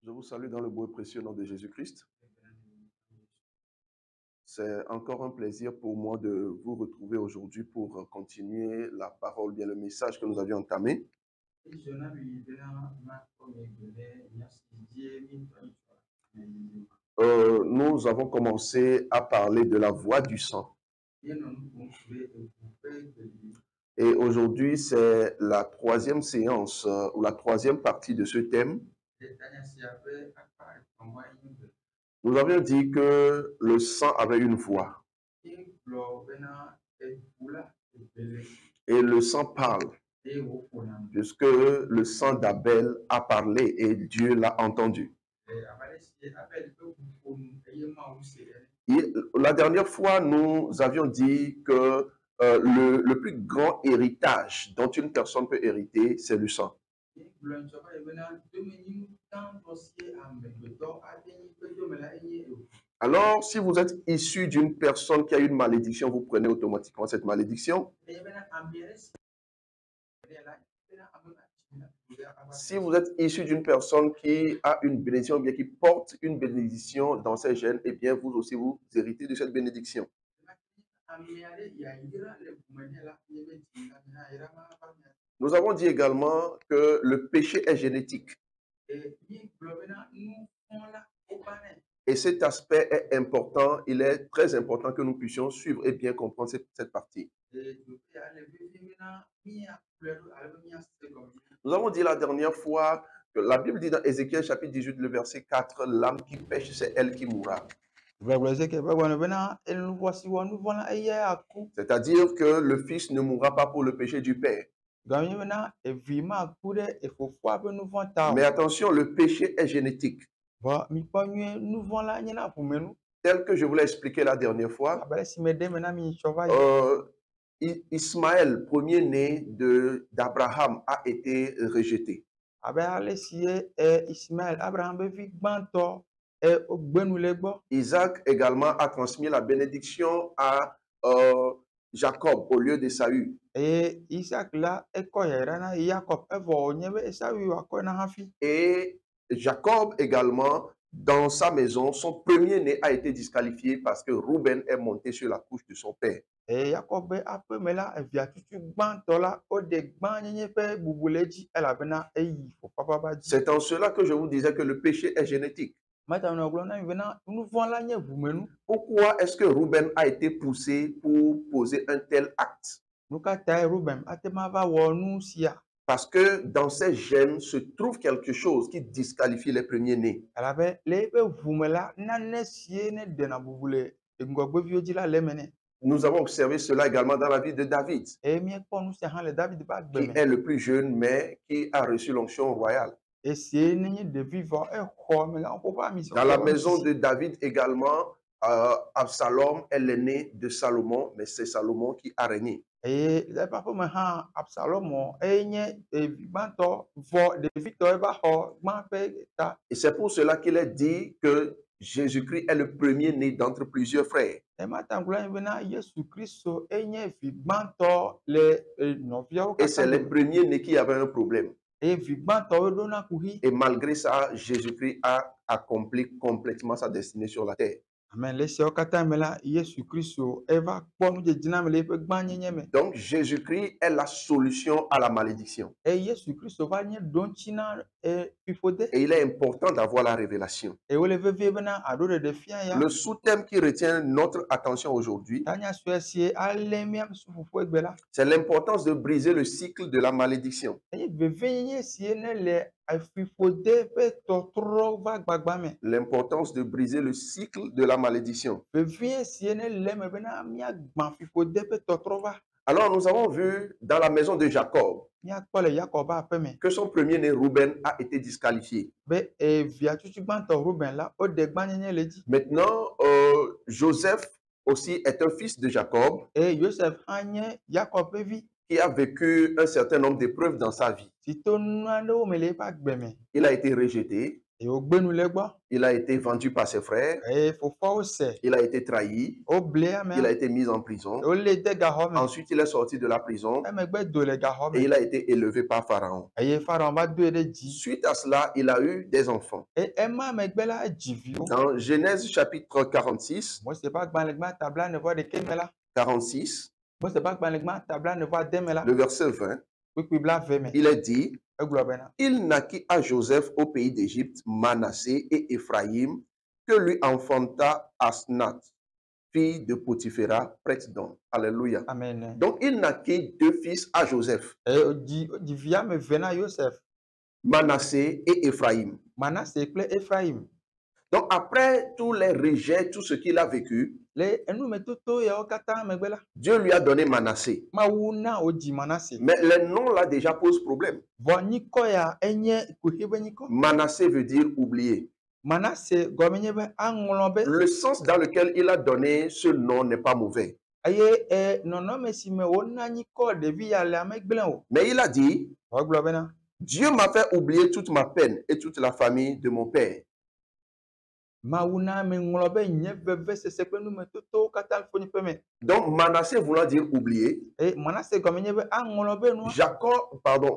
Je vous salue dans le beau et précieux nom de Jésus-Christ. C'est encore un plaisir pour moi de vous retrouver aujourd'hui pour continuer la parole, bien le message que nous avions entamé. Nous avons commencé à parler de la voix du sang. Et aujourd'hui, c'est la troisième séance ou la troisième partie de ce thème. Nous avions dit que le sang avait une voix. Et le sang parle, puisque le sang d'Abel a parlé et Dieu l'a entendu. Et la dernière fois, nous avions dit que le plus grand héritage dont une personne peut hériter, c'est le sang. Alors, si vous êtes issu d'une personne qui a une malédiction, vous prenez automatiquement cette malédiction. Si vous êtes issu d'une personne qui a une bénédiction, ou bien qui porte une bénédiction dans ses gènes, eh bien, vous aussi, vous héritez de cette bénédiction. Nous avons dit également que le péché est génétique. Et cet aspect est important, il est très important que nous puissions suivre et bien comprendre cette partie. Nous avons dit la dernière fois que la Bible dit dans Ézéchiel chapitre 18, le verset 4, l'âme qui pêche, c'est elle qui mourra. C'est-à-dire que le fils ne mourra pas pour le péché du père. Mais attention, le péché est génétique. Tel que je vous l'ai expliqué la dernière fois, Ismaël, premier-né d'Abraham, a été rejeté. Isaac également a transmis la bénédiction à Jacob au lieu de Saül. Et Jacob également, dans sa maison, son premier-né a été disqualifié parce que Rouben est monté sur la couche de son père. C'est en cela que je vous disais que le péché est génétique. Pourquoi est-ce que Rouben a été poussé pour poser un tel acte? Parce que dans ses gènes se trouve quelque chose qui disqualifie les premiers-nés. Nous avons observé cela également dans la vie de David, qui est le plus jeune, mais qui a reçu l'onction royale. Dans la maison de David également, Absalom est l'aîné de Salomon, mais c'est Salomon qui a régné. Et c'est pour cela qu'il est dit que Jésus-Christ est le premier-né d'entre plusieurs frères. Et c'est le premier-né qui avait un problème. Et malgré ça, Jésus-Christ a accompli complètement sa destinée sur la terre. Amen. Donc, Jésus-Christ est la solution à la malédiction. Et il est important d'avoir la révélation. Le sous-thème qui retient notre attention aujourd'hui, c'est l'importance de briser le cycle de la malédiction. L'importance de briser le cycle de la malédiction. Alors, nous avons vu dans la maison de Jacob que son premier-né Rouben a été disqualifié. Maintenant, Joseph aussi est un fils de Jacob qui a vécu un certain nombre d'épreuves dans sa vie. Il a été rejeté. Il a été vendu par ses frères. Il a été trahi. Il a été mis en prison. Ensuite, il est sorti de la prison et il a été élevé par Pharaon. Suite à cela, il a eu des enfants. Dans Genèse chapitre 46, 46, le verset 20, il est dit: il naquit à Joseph au pays d'Égypte, Manassé et Éphraïm, que lui enfanta Asnath, fille de Potiphéra, prêtre d'On. Alléluia. Amen. Donc, il naquit deux fils à Joseph, Manassé et Éphraïm. Donc, après tous les rejets, tout ce qu'il a vécu, Dieu lui a donné Manassé. Mais les noms là déjà posent problème. Manassé veut dire oublier. Le sens dans lequel il a donné ce nom n'est pas mauvais. Mais il a dit: Dieu m'a fait oublier toute ma peine et toute la famille de mon père. Donc Manassé voulant dire oublier,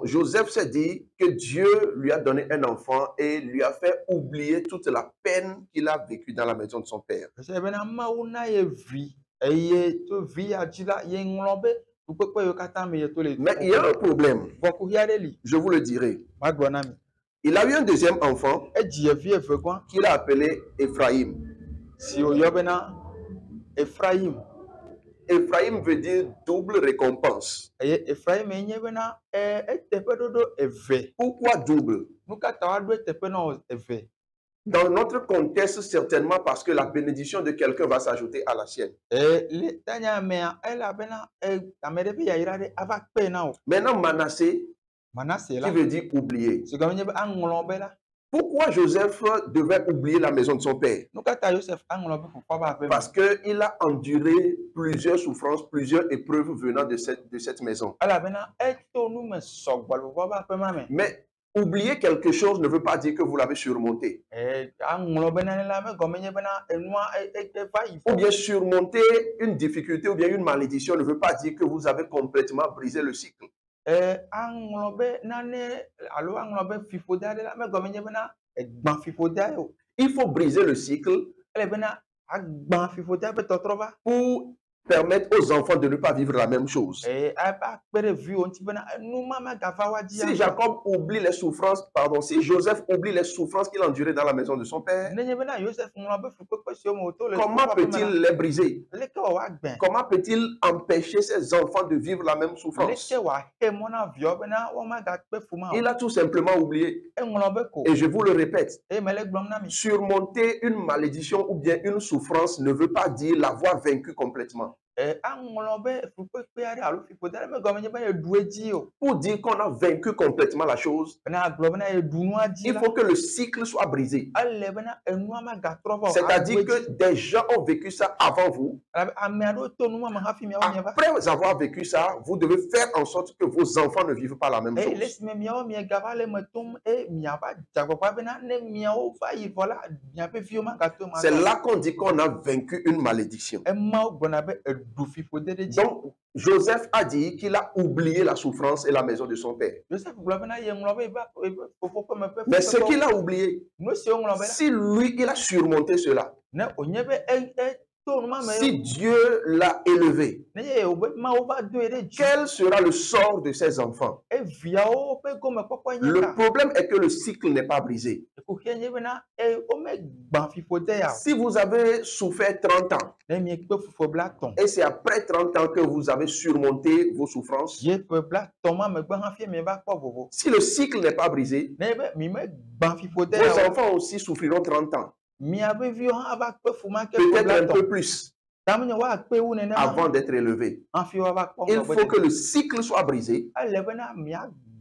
Joseph s'est dit que Dieu lui a donné un enfant et lui a fait oublier toute la peine qu'il a vécue dans la maison de son père. Mais il y a un problème, je vous le dirai. Il a eu un deuxième enfant qu'il a appelé Éphraïm. Éphraïm veut dire double récompense. Pourquoi double? Dans notre contexte, certainement parce que la bénédiction de quelqu'un va s'ajouter à la sienne. Maintenant, Manassé, qui veut dire oublier. Pourquoi Joseph devait oublier la maison de son père? Parce qu'il a enduré plusieurs souffrances, plusieurs épreuves venant de cette maison. Mais oublier quelque chose ne veut pas dire que vous l'avez surmonté. Ou bien surmonter une difficulté ou bien une malédiction ne veut pas dire que vous avez complètement brisé le cycle. Il faut briser le cycle pour permettre aux enfants de ne pas vivre la même chose. Si Jacob oublie les souffrances, si Joseph oublie les souffrances qu'il a endurées dans la maison de son père, comment peut-il les briser? Comment peut-il empêcher ses enfants de vivre la même souffrance? Il a tout simplement oublié. Et je vous le répète, surmonter une malédiction ou bien une souffrance ne veut pas dire l'avoir vaincu complètement. Pour dire qu'on a vaincu complètement la chose, il faut que le cycle soit brisé. C'est-à-dire que des gens ont vécu ça avant vous. Après avoir vécu ça, vous devez faire en sorte que vos enfants ne vivent pas la même chose. C'est là qu'on dit qu'on a vaincu une malédiction. Donc, Joseph a dit qu'il a oublié la souffrance et la maison de son père. Mais ce qu'il a oublié, si lui, il a surmonté cela, si Dieu l'a élevé, quel sera le sort de ses enfants? Le problème est que le cycle n'est pas brisé. Si vous avez souffert 30 ans, et c'est après 30 ans que vous avez surmonté vos souffrances, si le cycle n'est pas brisé, vos enfants aussi souffriront 30 ans. Peut-être un peu plus avant d'être élevés. Il faut que le cycle soit brisé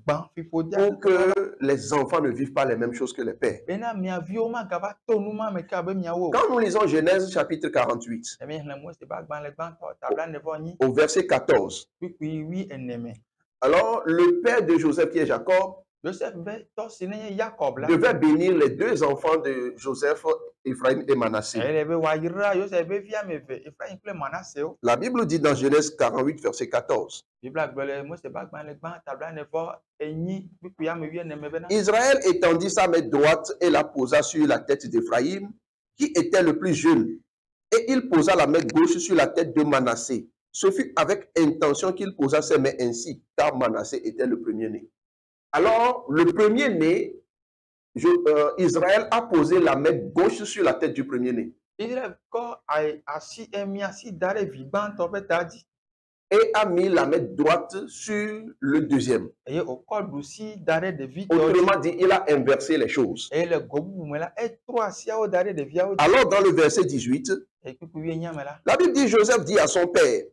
pour que les enfants ne vivent pas les mêmes choses que les pères. Quand nous lisons Genèse chapitre 48, au verset 14, alors le père de Joseph qui est Jacob devait bénir les deux enfants de Joseph, Ephraim et Manassé. La Bible dit dans Genèse 48, verset 14. Israël étendit sa main droite et la posa sur la tête d'Ephraïm, qui était le plus jeune. Et il posa la main gauche sur la tête de Manassé. Ce fut avec intention qu'il posa ses mains ainsi, car Manassé était le premier-né. Alors, le premier-né, Israël a posé la main gauche sur la tête du premier-né. Et a mis la main droite sur le deuxième. Autrement dit, il a inversé les choses. Alors, dans le verset 18, la Bible dit, Joseph dit à son père,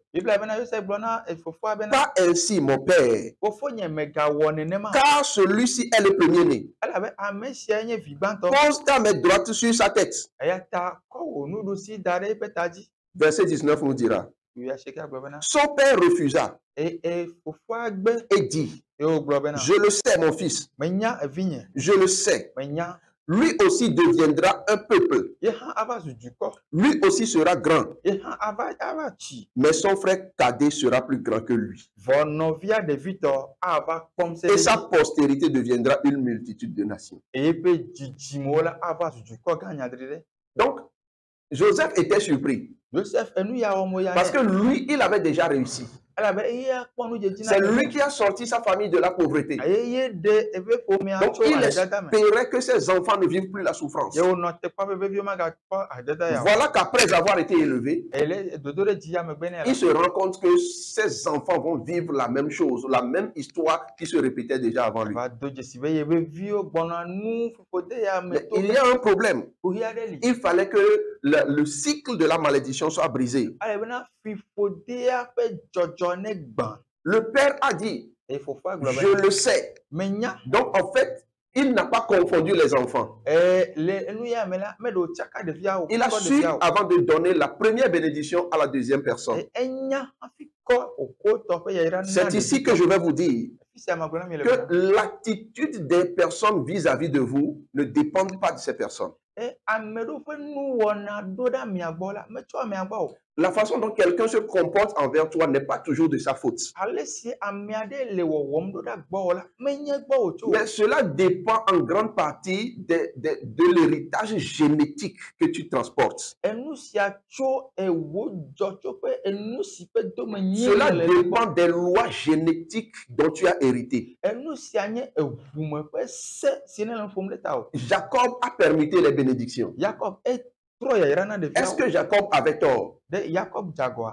pas ainsi mon père, car celui-ci est le premier-né. Pose ta main droite sur sa tête. Verset 19 nous dira, son père refusa et dit, je le sais mon fils, je le sais, lui aussi deviendra un peuple, lui aussi sera grand, mais son frère cadet sera plus grand que lui, et sa postérité deviendra une multitude de nations. Donc, Joseph était surpris. Parce que lui, il avait déjà réussi. C'est lui qui a sorti sa famille de la pauvreté. Donc, il espérait que ses enfants ne vivent plus la souffrance. Voilà qu'après avoir été élevé, il se rend compte que ses enfants vont vivre la même chose, la même histoire qui se répétait déjà avant lui. Mais il y a un problème. Il fallait que le cycle de la malédiction soit brisé. Le père a dit, je le sais. Donc, en fait, il n'a pas confondu les enfants. Il a su avant de donner la première bénédiction à la deuxième personne. C'est ici que je vais vous dire que l'attitude des personnes vis-à-vis de vous ne dépend pas de ces personnes. La façon dont quelqu'un se comporte envers toi n'est pas toujours de sa faute. Mais cela dépend en grande partie de l'héritage génétique que tu transportes. Cela dépend des lois génétiques dont tu as hérité. Jacob a permis les bénédictions. Est-ce que Jacob avait tort?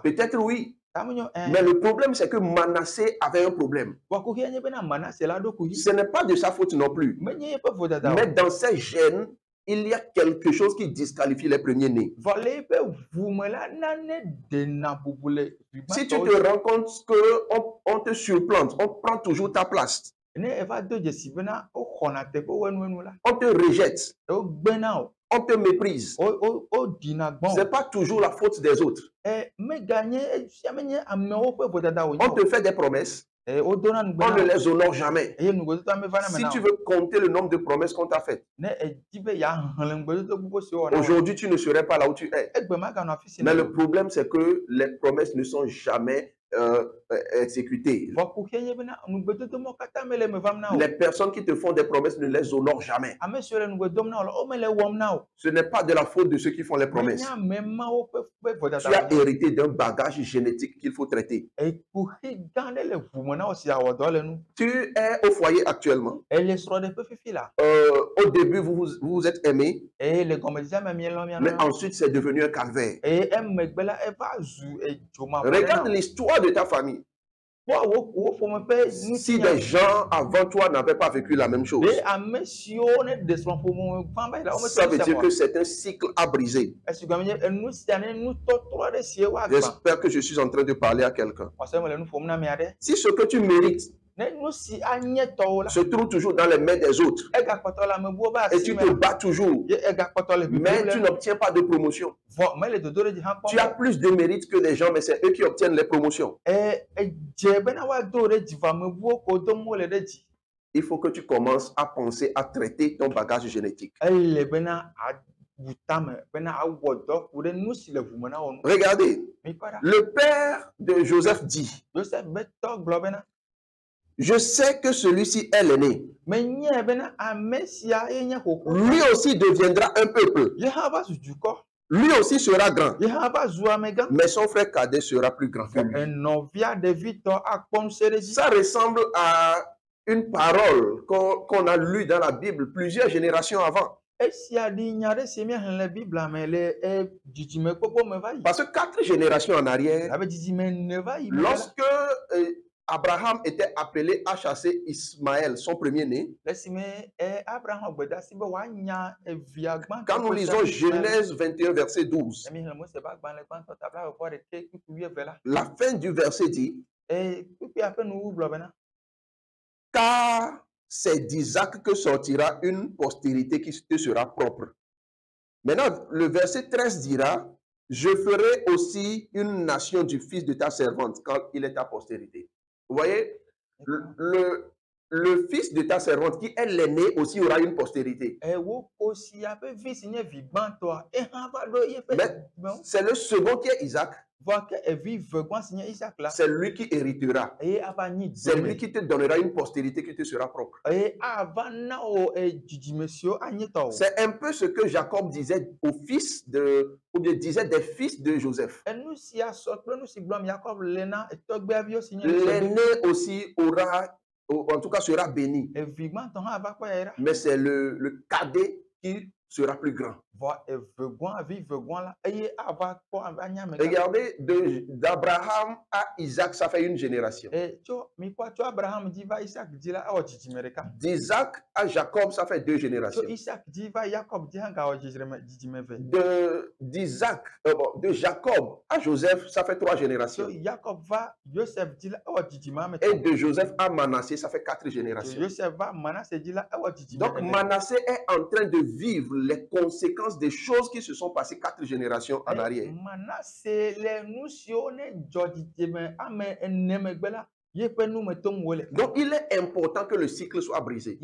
Peut-être oui. Mais le problème, c'est que Manassé avait un problème. Ce n'est pas de sa faute non plus. Mais dans ses gènes, il y a quelque chose qui disqualifie les premiers-nés. Si tu te rends compte qu'on te surplante, on prend toujours ta place. On te rejette. On te méprise. Ce n'est pas toujours la faute des autres. On te fait des promesses. On ne les honore jamais. Si tu veux compter le nombre de promesses qu'on t'a faites, aujourd'hui tu ne serais pas là où tu es. Mais le problème, c'est que les promesses ne sont jamais exécutées. Les personnes qui te font des promesses ne les honorent jamais. Ce n'est pas de la faute de ceux qui font les promesses. Tu as hérité d'un bagage génétique qu'il faut traiter. Tu es au foyer actuellement. Au début, vous vous êtes aimés. Mais ensuite, c'est devenu un calvaire. Regarde l'histoire de ta famille. Si des gens avant toi n'avaient pas vécu la même chose, ça veut dire que c'est un cycle à briser. J'espère que je suis en train de parler à quelqu'un. Si ce que tu mérites se trouve toujours dans les mains des autres et tu te bats toujours, mais tu n'obtiens pas de promotion. Tu as plus de mérite que les gens, mais c'est eux qui obtiennent les promotions. il faut que tu commences à penser à traiter ton bagage génétique. Regardez, le père de Joseph dit, je sais que celui-ci est l'aîné. Lui aussi deviendra un peuple. Lui aussi sera grand. Mais son frère cadet sera plus grand que lui. Ça ressemble à une parole qu'on a lue dans la Bible plusieurs générations avant. Parce que 4 générations en arrière, lorsque Abraham était appelé à chasser Ismaël, son premier-né, quand nous lisons Genèse 21, verset 12, la fin du verset dit, car c'est d'Isaac que sortira une postérité qui te sera propre. Maintenant, le verset 13 dira, je ferai aussi une nation du fils de ta servante quand il est ta postérité. Vous voyez, le fils de ta servante qui est l'aîné aussi aura une postérité. Mais c'est le second qui est Isaac. C'est lui qui héritera. C'est lui qui te donnera une postérité qui te sera propre. C'est un peu ce que Jacob disait aux fils de, ou bien disait des fils de Joseph. L'aîné aussi aura, en tout cas sera béni. Mais c'est le cadet qui sera plus grand. Regardez, d'Abraham à Isaac, ça fait une génération. D'Isaac à Jacob, ça fait 2 générations. De Jacob à Joseph, ça fait 3 générations. Et de Joseph à Manassé, ça fait 4 générations. Donc Manassé est en train de vivre les conséquences des choses qui se sont passées 4 générations en arrière. Donc il est important que le cycle soit brisé.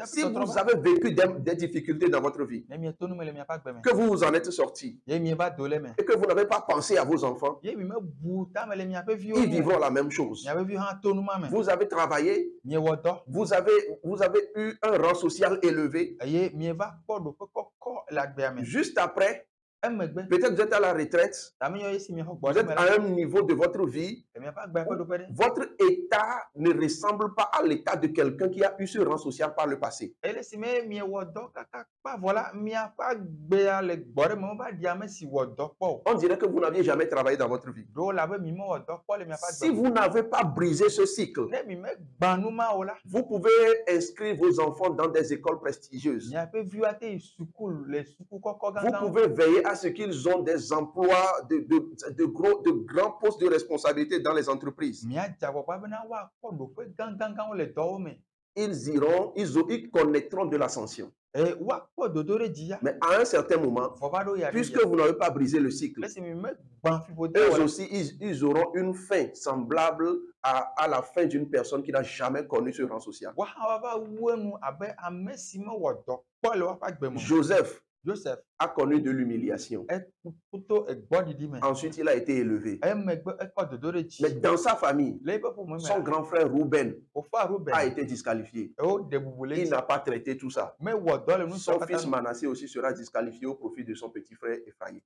Si vous avez vécu des difficultés dans votre vie, que vous vous en êtes sorti, et que vous n'avez pas pensé à vos enfants, ils vivront la même chose. Vous avez travaillé, vous avez eu un rang social élevé. Juste après, peut-être vous êtes à la retraite, vous êtes à un niveau de votre vie, votre état ne ressemble pas à l'état de quelqu'un qui a eu ce rang social par le passé. On dirait que vous n'aviez jamais travaillé dans votre vie. Si vous n'avez pas brisé ce cycle, vous pouvez inscrire vos enfants dans des écoles prestigieuses. Vous pouvez veiller à ce qu'ils ont des emplois de grands postes de responsabilité dans les entreprises. Ils connaîtront de l'ascension. Mais à un certain moment, puisque vous n'avez pas brisé le cycle, eux aussi, ils auront une fin semblable à la fin d'une personne qui n'a jamais connu ce rang social. Joseph a connu de l'humiliation. Ensuite, il a été élevé. Mais dans sa famille, son grand frère Rouben a été disqualifié. Il n'a pas traité tout ça. Son fils Manassé aussi sera disqualifié au profit de son petit frère Ephraïm.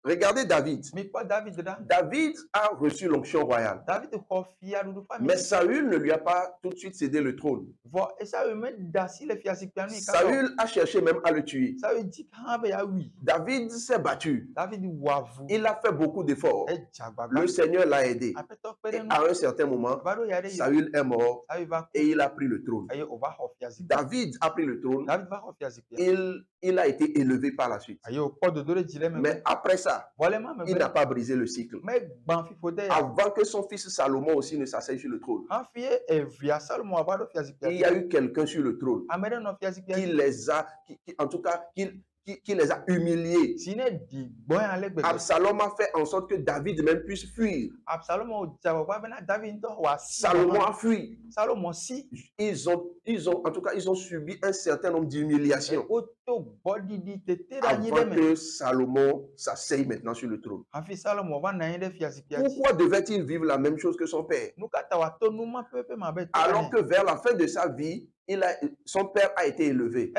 Regardez David. David a reçu l'onction royale. Mais Saül ne lui a pas tout de suite cédé le trône. Saül a cherché même à le tuer. David s'est battu. Il a fait beaucoup d'efforts. Le Seigneur l'a aidé. Et à un certain moment, Saül est mort et il a pris le trône. David a pris le trône. Il a été élevé par la suite. Mais après ça, il n'a pas brisé le cycle. Avant que son fils Salomon aussi ne s'asseye sur le trône, il y a eu quelqu'un sur le trône qui les a, en tout cas, qui les a humiliés. Absalom a fait en sorte que David même puisse fuir. Salomon a fui. En tout cas, ils ont subi un certain nombre d'humiliations avant que Salomon s'asseye maintenant sur le trône. Pourquoi devait-il vivre la même chose que son père? Alors que vers la fin de sa vie, son père a été élevé.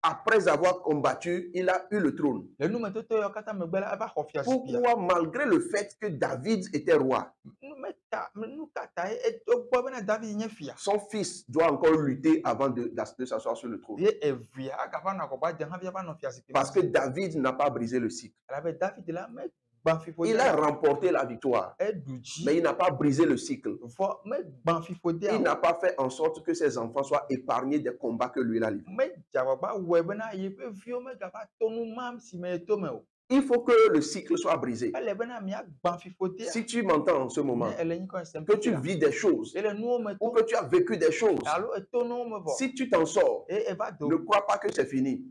Après avoir combattu, il a eu le trône. Pourquoi, malgré le fait que David était roi, son fils doit encore lutter avant de s'asseoir sur le trône? Parce que David n'a pas brisé le cycle. Il a remporté la victoire, mais il n'a pas brisé le cycle. Il n'a pas fait en sorte que ses enfants soient épargnés des combats que lui a livrés. Il faut que le cycle soit brisé. Si tu m'entends en ce moment, que tu vis des choses, ou que tu as vécu des choses, si tu t'en sors, ne crois pas que c'est fini.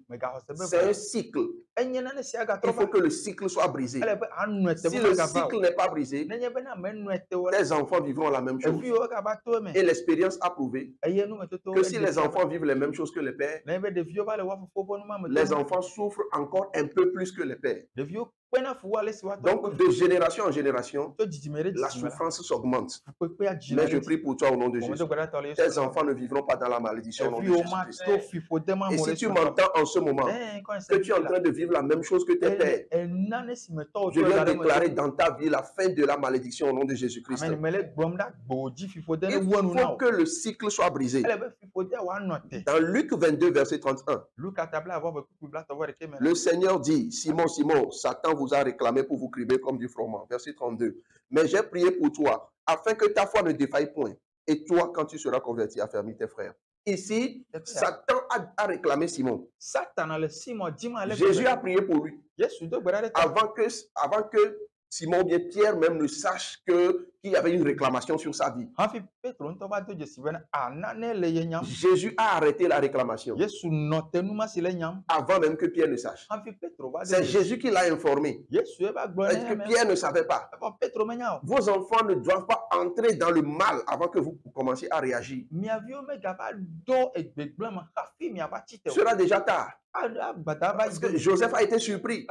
C'est un cycle. Il faut que le cycle soit brisé. Si le cycle n'est pas brisé, tes enfants vivront la même chose. Et l'expérience a prouvé que si les enfants vivent les mêmes choses que les pères, les enfants souffrent encore un peu plus que les pères. Donc, de génération en génération, la souffrance s'augmente. Mais je prie pour toi au nom de Jésus. Tes enfants ne vivront pas dans la malédiction au nom de Jésus-Christ. Et si tu m'entends en ce moment, que tu es en train de vivre la même chose que tes pères, je viens déclarer dans ta vie la fin de la malédiction au nom de Jésus-Christ. Il faut que le cycle soit brisé. Dans Luc 22, verset 31, le Seigneur dit, Simon, Simon, Satan vous a réclamé pour vous crimer comme du froment. Verset 32. Mais j'ai prié pour toi, afin que ta foi ne défaille point. Et toi, quand tu seras converti, affermis tes frères. Ici, Satan a réclamé Simon. Jésus a prié pour lui. Avant que Simon, bien Pierre même ne sache qu'il y avait une réclamation sur sa vie. Jésus a arrêté la réclamation avant même que Pierre ne sache. C'est Jésus qui l'a informé. Est-ce que Pierre ne savait pas? Vos enfants ne doivent pas entrer dans le mal avant que vous commenciez à réagir. Ce sera déjà tard. Parce que Joseph a été surpris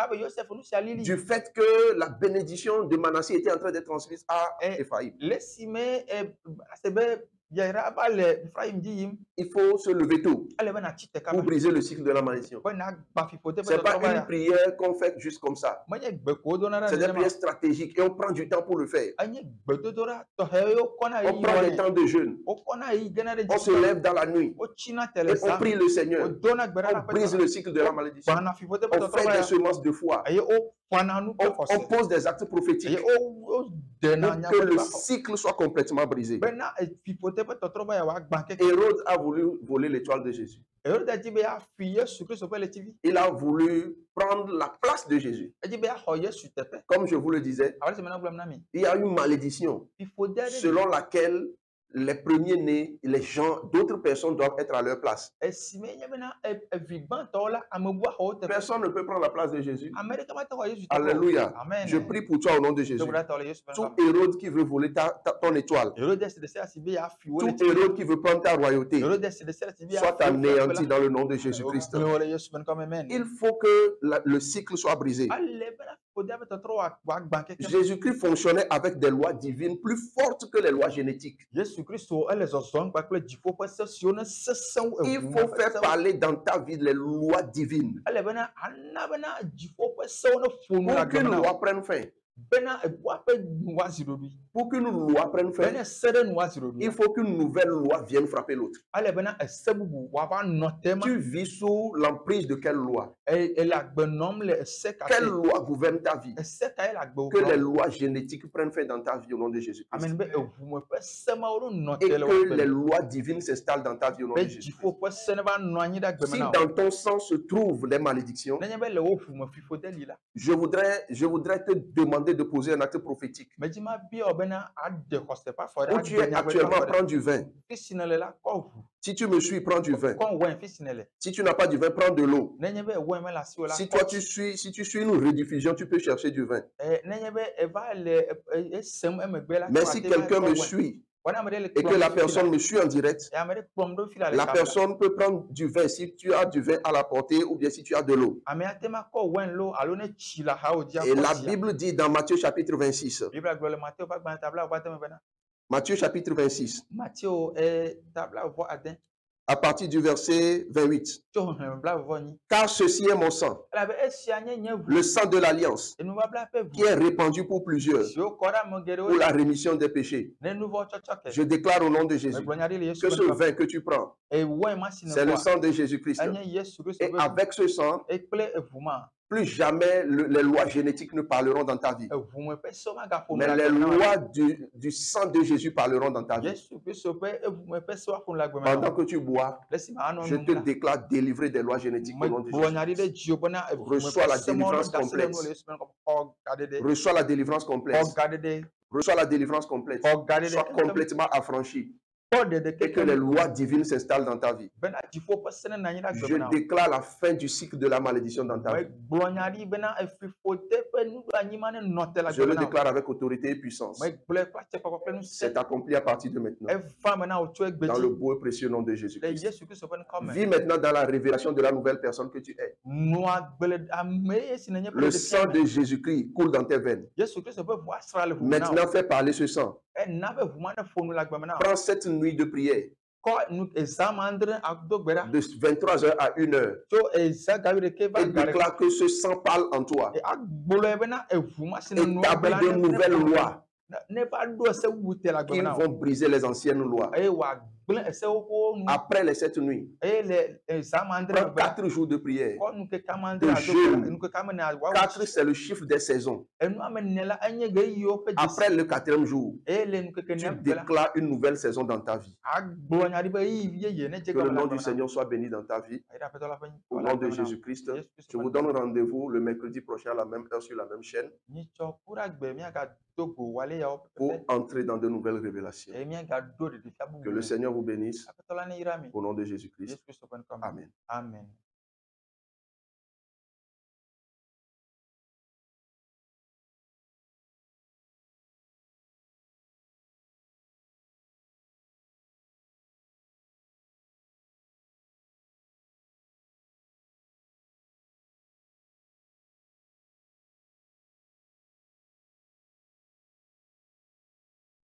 du fait que la bénédiction de Manassé était en train d'être transmise à Ephraïm. Il faut se lever tôt pour briser le cycle de la malédiction. Ce n'est pas une prière qu'on fait juste comme ça. C'est des prières stratégiques et on prend du temps pour le faire. On prend des temps de jeûne. On se lève dans la nuit et on prie le Seigneur. On brise le cycle de la malédiction. On fait des semences de foi. On pose des actes prophétiques pour que le cycle soit complètement brisé. Hérode a voulu voler l'étoile de Jésus. Il a voulu prendre la place de Jésus. Comme je vous le disais, il y a une malédiction selon laquelle les premiers-nés, les gens, d'autres personnes doivent être à leur place. Personne ne peut prendre la place de Jésus. Alléluia. Je prie pour toi au nom de Jésus. Tout Hérode qui veut voler ton étoile, tout Hérode qui veut prendre ta royauté, soit anéanti dans le nom de Jésus-Christ. Il faut que le cycle soit brisé. Jésus-Christ fonctionnait avec des lois divines plus fortes que les lois génétiques. Il faut faire parler dans ta vie les lois divines pour qu'une loi prenne fin. Pour qu'une loi prenne fin, il faut qu'une nouvelle loi vienne frapper l'autre. Tu vis sous l'emprise de quelle loi? Quelle loi gouverne ta vie? Que les lois génétiques prennent fin dans ta vie au nom de Jésus-Christ. Et que les lois divines s'installent dans ta vie au nom de Jésus-Christ. Si dans ton sang se trouvent les malédictions, je voudrais te demander demandé de poser un acte prophétique. Où tu es actuellement, prends du vin. Si tu me suis, prends du vin. Si tu n'as pas du vin, prends de l'eau. Si toi tu suis une rediffusion, tu peux chercher du vin. Mais si quelqu'un me suit et que la personne me suit en direct, la personne peut prendre du vin si tu as du vin à la portée ou bien si tu as de l'eau. Et la Bible dit dans Matthieu chapitre 26. Matthieu chapitre 26. À partir du verset 28. Car ceci est mon sang, le sang de l'alliance, qui est répandu pour plusieurs, pour la rémission des péchés. Je déclare au nom de Jésus que ce vin que tu prends, c'est le sang de Jésus-Christ. Et avec ce sang, plus jamais les lois génétiques ne parleront dans ta vie. Mais les lois du sang de Jésus parleront dans ta vie. Pendant que tu bois, je te déclare délivré des lois génétiques au nom de Jésus. Reçois la délivrance complète. Reçois la délivrance complète. Reçois la délivrance complète. Sois complètement affranchi. Et que les lois divines s'installent dans ta vie. Je déclare la fin du cycle de la malédiction dans ta vie. Je le déclare avec autorité et puissance. C'est accompli à partir de maintenant. Dans le beau et précieux nom de Jésus-Christ. Vis maintenant dans la révélation de la nouvelle personne que tu es. Le sang de Jésus-Christ coule dans tes veines. Maintenant, fais parler ce sang. Prends cette nuit de prière de 23h à 1h et déclare que ce sang parle en toi. Établis de nouvelles lois qui vont briser les anciennes lois. Après les 7 nuits, prends 4 jours de prière, de jeûne. 4, c'est le chiffre des saisons. Après le 4e jour, tu déclares une nouvelle saison dans ta vie. Que le nom du Seigneur soit béni dans ta vie. Au nom de Jésus-Christ, je vous donne rendez-vous le mercredi prochain à la même heure sur la même chaîne pour entrer dans de nouvelles révélations. Que le Seigneur vous bénisse. Au nom de Jésus-Christ. Amen. Amen.